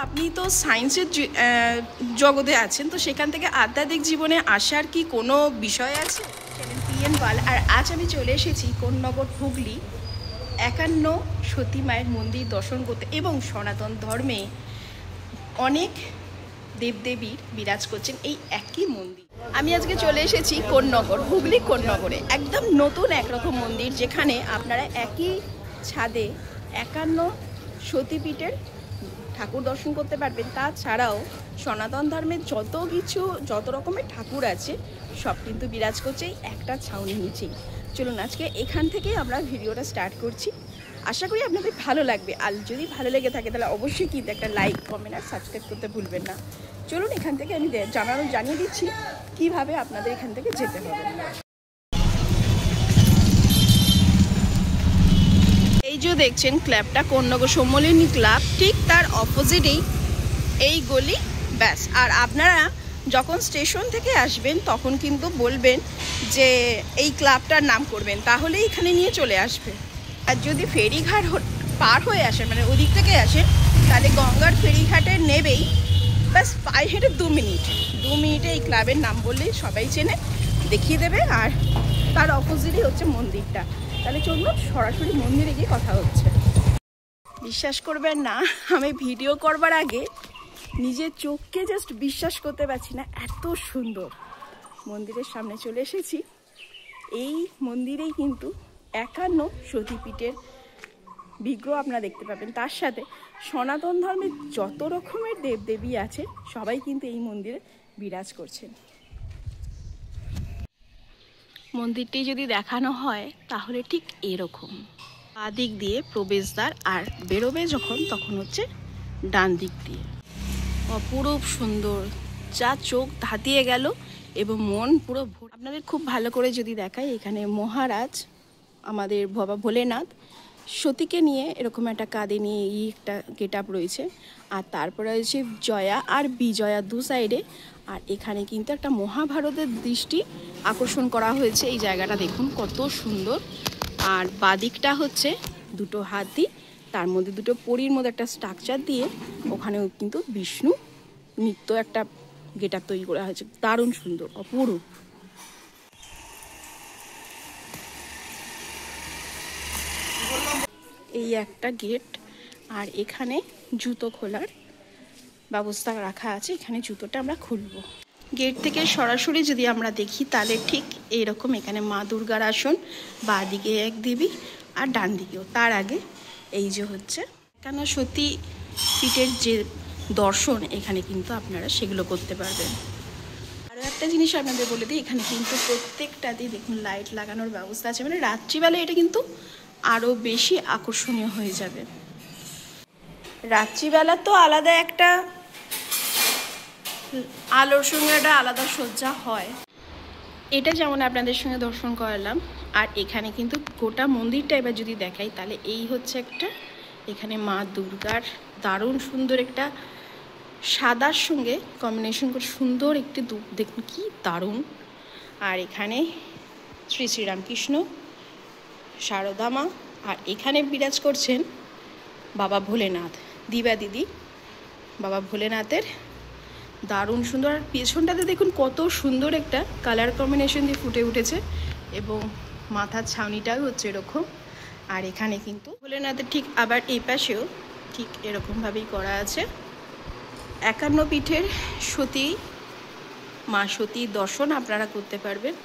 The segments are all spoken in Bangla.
আপনি তো সায়েন্সের জগতে আছেন, তো সেখান থেকে আধ্যাত্মিক জীবনে আসার কি কোনো বিষয় আছে? পিএন পাল, আর আজ আমি চলে এসেছি কোন্নগর হুগলি 51 সতী মায়ের মন্দির দর্শন করতে। এবং সনাতন ধর্মে অনেক দেবদেবীর বিরাজ করছেন এই একই মন্দির। আমি আজকে চলে এসেছি কোন্নগর, হুগলি কোন্নগরে, একদম নতুন একরকম মন্দির, যেখানে আপনারা একই ছাদে 51 সতীপীঠের ঠাকুর দর্শন করতে পারবেন। তাছাড়াও সনাতন ধর্মের যত রকমের ঠাকুর আছে সব কিন্তু বিরাজ করছে এই একটা ছাউনির নিচেই। চলুন আজকে এখান থেকে আমরা ভিডিওটা স্টার্ট করছি। আশা করি আপনাদের ভালো লাগবে, আর যদি ভালো লেগে থাকে তাহলে অবশ্যই কিন্তু একটা লাইক, কমেন্ট আর সাবস্ক্রাইব করতে ভুলবেন না। চলুন এখান থেকে আমি জানিয়ে দিচ্ছি কিভাবে আপনাদের এখান থেকে যেতে হবে। এই যে দেখছেন ক্লাবটা কোন্নগর সম্মিলনী ক্লাব, ঠিক তার অপোজিটেই এই গলি, ব্যাস। আর আপনারা যখন স্টেশন থেকে আসবেন তখন কিন্তু বলবেন যে এই ক্লাবটার নাম করবেন, তাহলে এখানে নিয়ে চলে আসবে। আর যদি ফেরিঘাট পার হয়ে আসেন, মানে ওদিক থেকে আসেন, তাহলে গঙ্গার ফেরিঘাটে নেবেই ব্যাস পায়ে হেঁটে 2 মিনিটে এই ক্লাবের নাম বললেই সবাই চেনে, দেখিয়ে দেবে। আর তার অপোজিটই হচ্ছে মন্দিরটা। তাহলে চলুন সরাসরি মন্দিরে গিয়ে কথা হচ্ছে। বিশ্বাস করবেন না, আমি ভিডিও করবার আগে নিজের চোখকে জাস্ট বিশ্বাস করতে পারছি না, এত সুন্দর। মন্দিরের সামনে চলে এসেছি। এই মন্দিরেই কিন্তু 51 সতীপীঠের বিগ্রহ আপনারা দেখতে পাবেন। তার সাথে সনাতন ধর্মের যত রকমের দেবদেবী আছে সবাই কিন্তু এই মন্দিরে বিরাজ করছেন। মন্দিরটি যদি দেখানো হয় তাহলে ঠিক এরকম, বাঁ দিক দিয়ে প্রবেশদ্বার, আর বেরোবে যখন তখন হচ্ছে ডান দিক দিয়ে। অপরূপ সুন্দর, যা চোখ ধাঁধিয়ে গেল এবং মন পুরো। আপনাদের খুব ভালো করে যদি দেখায়, এখানে মহারাজ আমাদের বাবা ভোলেনাথ সতীকে নিয়ে এরকম একটা কাঁধে নিয়ে এই একটা গেট আপ রয়েছে। আর তারপরে রয়েছে জয়া আর বিজয়া দু সাইডে। আর এখানে কিন্তু একটা মহাভারতের দৃষ্টি আকর্ষণ করা হয়েছে। এই জায়গাটা দেখুন কত সুন্দর। আর বাদিকটা হচ্ছে দুটো হাতি, তার মধ্যে দুটো পরীর মধ্যে একটা স্ট্রাকচার দিয়ে ওখানেও কিন্তু বিষ্ণু নিত্য একটা গেট আপ তৈরি করা হয়েছে, দারুণ সুন্দর, অপরূপ। এই একটা গেট, আর এখানে জুতো খোলার ব্যবস্থা রাখা আছে, এখানে জুতোটা আমরা খুলবো। গেট থেকে সরাসরি যদি আমরা দেখি তাহলে ঠিক এইরকম, এখানে মা দুর্গার আসন, বাঁ দিকে এক দেবী আর ডান দিকেও। তার আগে এই যে হচ্ছে 51 সতী পীঠের যে দর্শন, এখানে কিন্তু আপনারা সেগুলো করতে পারবেন। আরও একটা জিনিস আপনাদের বলে দিই, এখানে কিন্তু প্রত্যেকটাতেই দেখুন লাইট লাগানোর ব্যবস্থা আছে, মানে রাত্রিবেলা এটা কিন্তু আরও বেশি আকর্ষণীয় হয়ে যাবে। রাত্রিবেলা তো আলাদা একটা আলোর সঙ্গে একটা আলাদা সজ্জা হয়, এটা যেমন আপনাদের সঙ্গে দর্শন করালাম। আর এখানে কিন্তু গোটা মন্দিরটা এবার যদি দেখাই তাহলে এই হচ্ছে একটা, এখানে মা দুর্গার দারুণ সুন্দর একটা সাদার সঙ্গে কম্বিনেশন করে সুন্দর একটি ধূপ, দেখুন কি দারুণ। আর এখানে শ্রী শ্রীরামকৃষ্ণ, শারদা মা, আর এখানে বিরাজ করছেন বাবা ভোলেনাথ, দিবা দিদি বাবা ভোলেনাথের, দারুণ সুন্দর। আর পেছনটাতে দেখুন কত সুন্দর একটা কালার কম্বিনেশন দিয়ে ফুটে উঠেছে, এবং মাথার ছাউনিটাও হচ্ছে এরকম। আর এখানে কিন্তু ভোলেনাথের ঠিক আবার এই পাশেও ঠিক এরকমভাবেই করা আছে। 51 পীঠের সতী মা সতীর দর্শন আপনারা করতে পারবেন।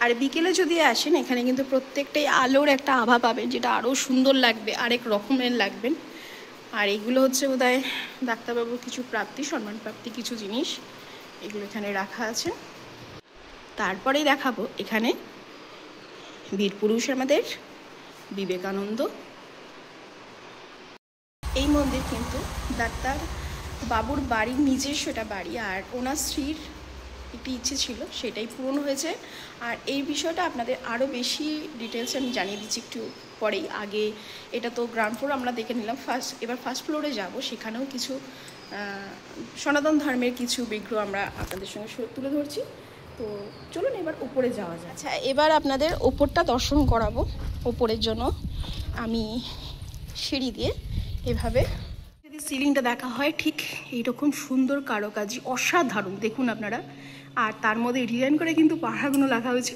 আর বিকেলে যদি আসেন, এখানে কিন্তু প্রত্যেকটাই আলোর একটা আভা পাবেন, যেটা আরও সুন্দর লাগবে, আরেক রকমের লাগবেন। আর এগুলো হচ্ছে বোধহয় ডাক্তারবাবুর কিছু প্রাপ্তি, সম্মান প্রাপ্তি কিছু জিনিস, এগুলো এখানে রাখা আছে। তারপরেই দেখাবো এখানে বীর পুরুষ আমাদের বিবেকানন্দ। এই মন্দির কিন্তু ডাক্তার বাবুর বাড়ির নিজস্ব একটা বাড়ি, আর ওনার স্ত্রীর একটি ইচ্ছে ছিল, সেটাই পূরণ হয়েছে। আর এই বিষয়টা আপনাদের আরও বেশি ডিটেলসে আমি জানিয়ে দিচ্ছি একটু পরেই। আগে এটা তো গ্রাউন্ড ফ্লোর আমরা দেখে নিলাম, এবার ফার্স্ট ফ্লোরে যাব, সেখানেও কিছু সনাতন ধর্মের কিছু বিগ্রহ আমরা আপনাদের সঙ্গে তুলে ধরছি। তো চলুন এবার উপরে যাওয়া যায়। আচ্ছা, এবার আপনাদের ওপরটা দর্শন করাবো। ওপরের জন্য আমি সিঁড়ি দিয়ে এভাবে যদি সিলিংটা দেখা হয় ঠিক এইরকম সুন্দর কারুকাজি, অসাধারণ দেখুন আপনারা। আর তার মধ্যে ডিজাইন করে কিন্তু পাহাড়গুলো লেখা হয়েছে,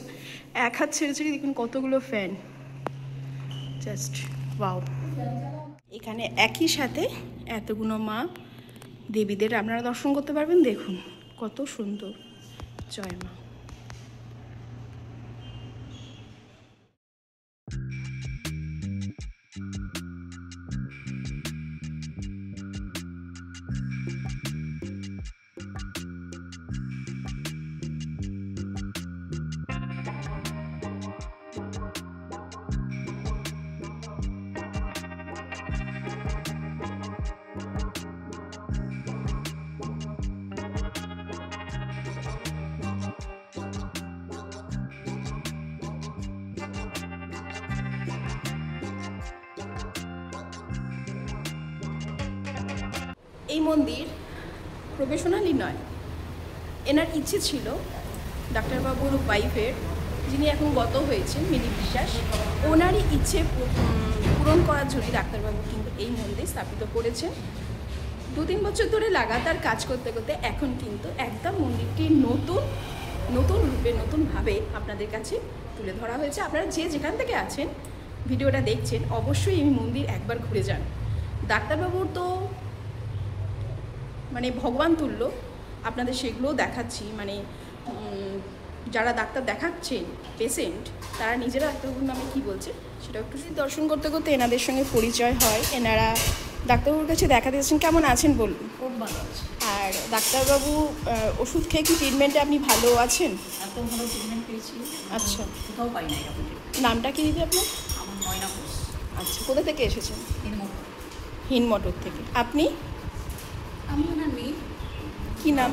এক হাত ছেড়ে ছেড়ে দেখুন কতগুলো ফ্যান, জাস্ট ওয়াও। এখানে একই সাথে এতগুলো মা দেবীদের আপনারা দর্শন করতে পারবেন, দেখুন কত সুন্দর। জয় মা। এই মন্দির প্রফেশনালি নয়, এনার ইচ্ছে ছিল ডাক্তারবাবুর ওয়াইফের, যিনি এখন গত হয়েছেন মিলি বিশ্বাস, ওনারই ইচ্ছে পূরণ করার জন্যই ডাক্তারবাবু কিন্তু এই মন্দির স্থাপিত করেছেন। 2-3 বছর ধরে লাগাতার কাজ করতে করতে এখন কিন্তু একদম মন্দিরটি নতুন রূপে নতুনভাবে আপনাদের কাছে তুলে ধরা হয়েছে। আপনারা যে যেখান থেকে আছেন ভিডিওটা দেখছেন অবশ্যই এই মন্দির একবার ঘুরে যান। ডাক্তারবাবুর তো মানে ভগবান তুল্য, আপনাদের সেগুলোও দেখাচ্ছি। মানে যারা ডাক্তার দেখাচ্ছেন পেশেন্ট, তারা নিজেরা ডাক্তারবাবুর নামে কী বলছে সেটা একটু দর্শন করতে করতে এনাদের সঙ্গে পরিচয় হয়। এনারা ডাক্তারবাবুর কাছে দেখা দিয়েছেন, কেমন আছেন বলুন? খুব ভালো আছে। আর ডাক্তারবাবু ওষুধ খেয়ে কি ট্রিটমেন্টে আপনি ভালো আছেন? এত ভালো ট্রিটমেন্ট পেয়েছি, আচ্ছা, কোথাও পাই না এরকম। নামটা কি দিদি আপনার? আমার ময়না ঘোষ। আচ্ছা, কোথা থেকে এসেছেন? হিনমোটর। হিনমোটর থেকে। আপনি? আমি ওনার মেয়ে। কি নাম?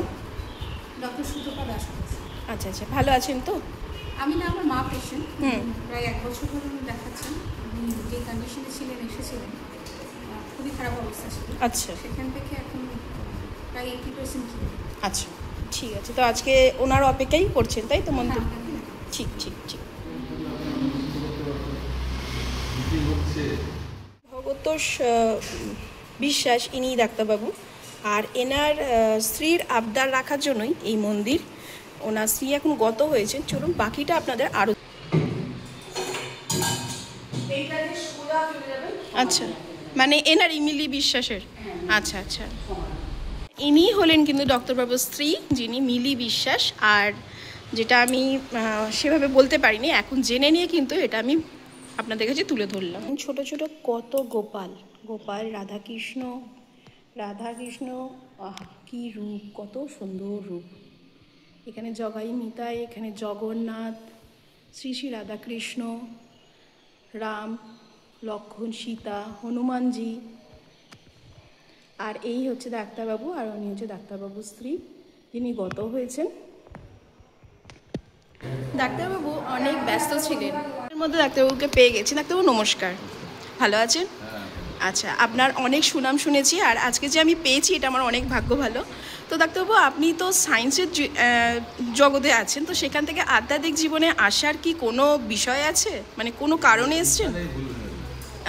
ডক্টর সুতপা দাস। আচ্ছা আচ্ছা, ভালো আছেন তো? আমি না, আমার মা পেশেন্ট, প্রায় 1 বছর ধরে উনি দেখাচ্ছেন। উনি যে কন্ডিশনে ছিলেন, এসেছিলেন, খুবই খারাপ অবস্থা ছিল। আচ্ছা, সেখান থেকে এখন প্রায় 80% ছিল। আচ্ছা ঠিক আছে, তো আজকে ওনার অপেক্ষাই করছেন তাই তো মন্দির? ঠিক ঠিক ঠিক। ভগতোষ বিশ্বাস ইনি ডাক্তারবাবু, আর এনার স্ত্রীর আবদার রাখার জন্যই এই মন্দির। ওনার স্ত্রী এখন গত হয়েছেন, চলুন বাকিটা আপনাদের আরও। আচ্ছা, মানে এনার মিলি বিশ্বাসের। আচ্ছা আচ্ছা, ইনি হলেন কিন্তু ডক্টরবাবুর স্ত্রী, যিনি মিলি বিশ্বাস। আর যেটা আমি সেভাবে বলতে পারিনি, এখন জেনে নিয়ে কিন্তু এটা আমি আপনাদের কাছে তুলে ধরলাম। ছোট ছোট কত গোপাল, রাধাকৃষ্ণ, কি রূপ, কত সুন্দর রূপ। এখানে জগাই নিতাই, এখানে জগন্নাথ, শ্রী শ্রী রাধাকৃষ্ণ, রাম, লক্ষ্মণ, সীতা, হনুমানজি। আর এই হচ্ছে ডাক্তারবাবু, আর উনি হচ্ছে ডাক্তারবাবুর স্ত্রী, যিনি গত হয়েছেন। ডাক্তারবাবু অনেক ব্যস্ত ছিলেন, এর মধ্যে ডাক্তারবাবুকে পেয়ে গেছি। ডাক্তারবাবু নমস্কার, ভালো আছেন? আচ্ছা, আপনার অনেক সুনাম শুনেছি, আর আজকে যে আমি পেয়েছি এটা আমার অনেক ভাগ্য ভালো। তো ডাক্তারবাবু, আপনি তো সায়েন্সের জগতে আছেন, তো সেখান থেকে আধ্যাত্মিক জীবনে আসার কি কোনো বিষয় আছে, মানে কোনো কারণে এসছেন?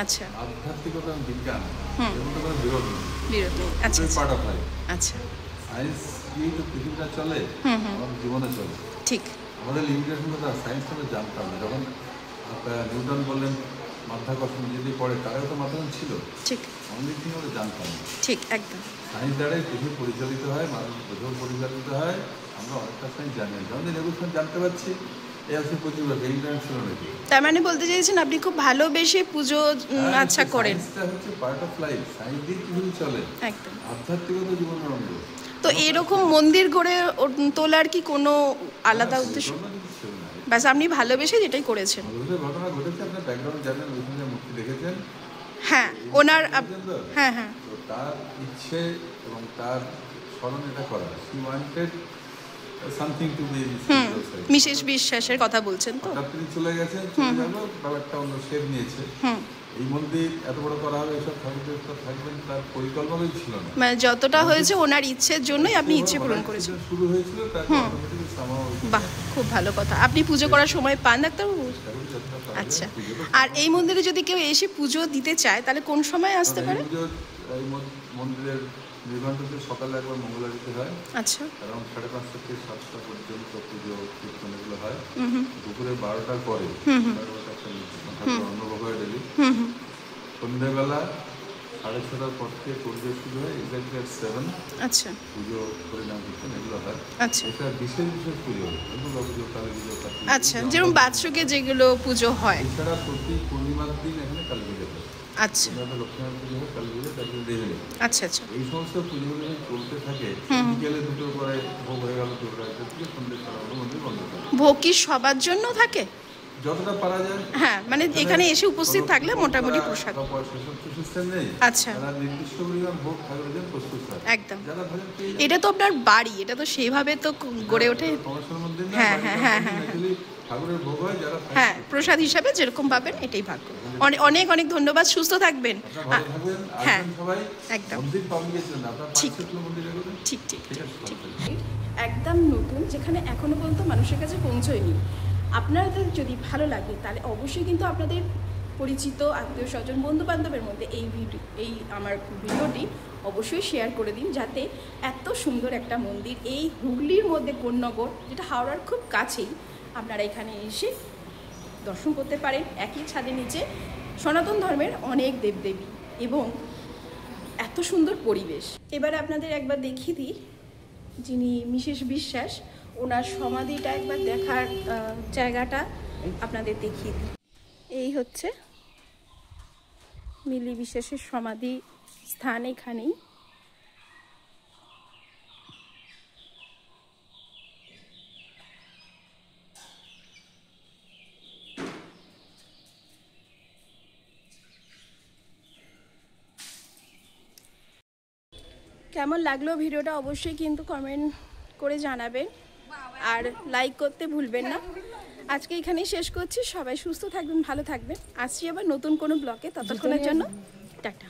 আচ্ছা, আধ্যাত্মিকতা বিজ্ঞান বিরোধী। আচ্ছা আচ্ছা, সায়েন্স দিয়ে তো পৃথিবীটা চলে, আমাদের জীবনে চলে। ঠিক, আমাদের লিমিটেশন কথা সায়েন্স আমরা জানতাম না। যখন নিউটন বললেন মাধ্যাকর্ষণ যদি পড়ে, তারাও তো মাধ্যাকর্ষণ ছিল, ঠিক, আমাদের কি আমরা জানতাম না। ঠিক, একদম। সায়েন্স দ্বারাই পৃথিবী পরিচালিত হয়, মানুষ প্রচুর পরিচালিত হয়। আমরা অনেকটা সায়েন্স জানি, যখন রেভলিউশন জানতে পারছি, এই আছে প্রচুর ইন্টারনেট ছিল নাকি। তার মানে বলতে চাইছেন আপনি খুব ভালোবেসে পুজো আচ্ছা করেন। সায়েন্সটা হচ্ছে পার্ট অফ লাইফ, সায়েন্স দিয়ে পৃথিবী চলে, একদম আধ্যাত্মিকতা জীবনের অঙ্গ। তো এরকম মন্দির গড়ে তোলার কি কোনো আলাদা উদ্দেশ্য? ব্যাস আপনি ভালোবেসে যেটাই করেছেন। ঘটনা ঘটেছে, আপনার ব্যাকগ্রাউন্ড জানেন, ওইখানে মূর্তি দেখেছেন। হ্যাঁ, ওনার, হ্যাঁ হ্যাঁ, তার ইচ্ছে এবং তার স্মরণ এটা করা, she wanted something to be Mrs বিশ্বাসের কথা বলছেন তো? তিনি চলে গেছেন, চলে গেল, ব্যাপারটা অন্য শেপ নিয়েছে। এই মন্দির এত বড় করা হবে, এসব থাকবেন, তার পরিকল্পনাই ছিল না। মানে যতটা হয়েছে ওনার ইচ্ছের জন্যই আপনি ইচ্ছে পূরণ করেছেন। শুরু হয়েছিল, বাহ, খুব ভালো কথা। আপনি পুজো করার সময় পান ডাক্তারবাবু? আচ্ছা, আর এই মন্দিরে যদি কেউ এসে পুজো দিতে চায় তাহলে কোন সময় আসতে পারে? এই মন্দিরে মন্দিরের নির্মাণটাতে সকালে একবার মঙ্গল আরতি হয়, আচ্ছা, কারণ 5:30 থেকে 7টা পর্যন্ত পুজো কীর্তন এগুলো হয়। দুপুরে 12টার পরে ঠাকুর অন্নভোগ হয় ডেলি। সন্ধ্যেবেলা 6:30টার পর থেকে পুজো শুরু হয়, এক্স্যাক্টলি 7। আচ্ছা, পুজো পরিণাম কীর্তন এগুলো হয়। আচ্ছা, এটা বিশেষ বিশেষ পুজো, দুর্গা পুজো, কালী পুজো, আচ্ছা, যেরকম বাৎসরিকে যেগুলো পুজো হয়। এছাড়া প্রতি পূর্ণিমার দিন এখানে কালী পুজো হয়। আচ্ছা, লক্ষ্মীনারায়ণ পুজো হয়, কালী পুজো, তারপরে দেবী। আচ্ছা, আচ্ছা, এই সমস্ত পুজোগুলো চলতে থাকে। বিকেলে 2টোর পরে ভোগ হয়ে গেল, 2টা থেকে সন্ধ্যে 6টা মন্দির বন্ধ থাকে। ভোগ কি সবার জন্য থাকে? যতটা পারা যায়। হ্যাঁ, মানে এখানে এসে উপস্থিত থাকলে মোটামুটি প্রসাদ। সিস্টেম নেই। আচ্ছা, তারা নির্দিষ্ট পরিমাণ ভোগ ঠাকুরের জন্য প্রস্তুত হয়। একদম। যারা ভাবেন এটা তো আপনার বাড়ি, এটা তো সেইভাবে তো গড়ে ওঠে। সমস্যার মধ্যে না। হ্যাঁ, হ্যাঁ, হ্যাঁ, হ্যাঁ, ঠাকুরের ভোগ হয়, যারা হ্যাঁ, প্রসাদ হিসাবে যেরকম পাবেন এটাই ভাগ্য। অনেক অনেক ধন্যবাদ, সুস্থ থাকবেন। ভালো থাকবেন, হ্যাঁ, আসবেন সবাই। একদম মন্দির পাবলিকেশন আপনারা ঠিক, মন্দিরে করবেন। ঠিক, ঠিক, ঠিক আছে, ঠিক। ঠিক। একদম নতুন, যেখানে এখনো পর্যন্ত মানুষের কাছে পৌঁছয়নি। আপনাদের যদি ভালো লাগে তাহলে অবশ্যই কিন্তু আপনাদের পরিচিত আত্মীয় স্বজন বন্ধু বান্ধবের মধ্যে এই আমার ভিডিওটি অবশ্যই শেয়ার করে দিন, যাতে এত সুন্দর একটা মন্দির এই হুগলির মধ্যে কোন্নগর, যেটা হাওড়ার খুব কাছেই, আপনারা এখানে এসে দর্শন করতে পারেন। একই ছাদের নিচে সনাতন ধর্মের অনেক দেবদেবী এবং এত সুন্দর পরিবেশ। এবারে আপনাদের একবার দেখিয়ে দিই, যিনি মিসেস বিশ্বাস, ওনার সমাধিটা একবার দেখার জায়গাটা আপনাদের দেখিয়ে দিই। এই হচ্ছে মিলি বিশ্বাসের সমাধি স্থান এখানেই। কেমন লাগলো ভিডিওটা অবশ্যই কিন্তু কমেন্ট করে জানাবেন, আর লাইক করতে ভুলবেন না। আজকে এখানেই শেষ করছি। সবাই সুস্থ থাকবেন, ভালো থাকবেন। আসছি আবার নতুন কোনো ব্লগে, ততক্ষণের জন্য টাটা।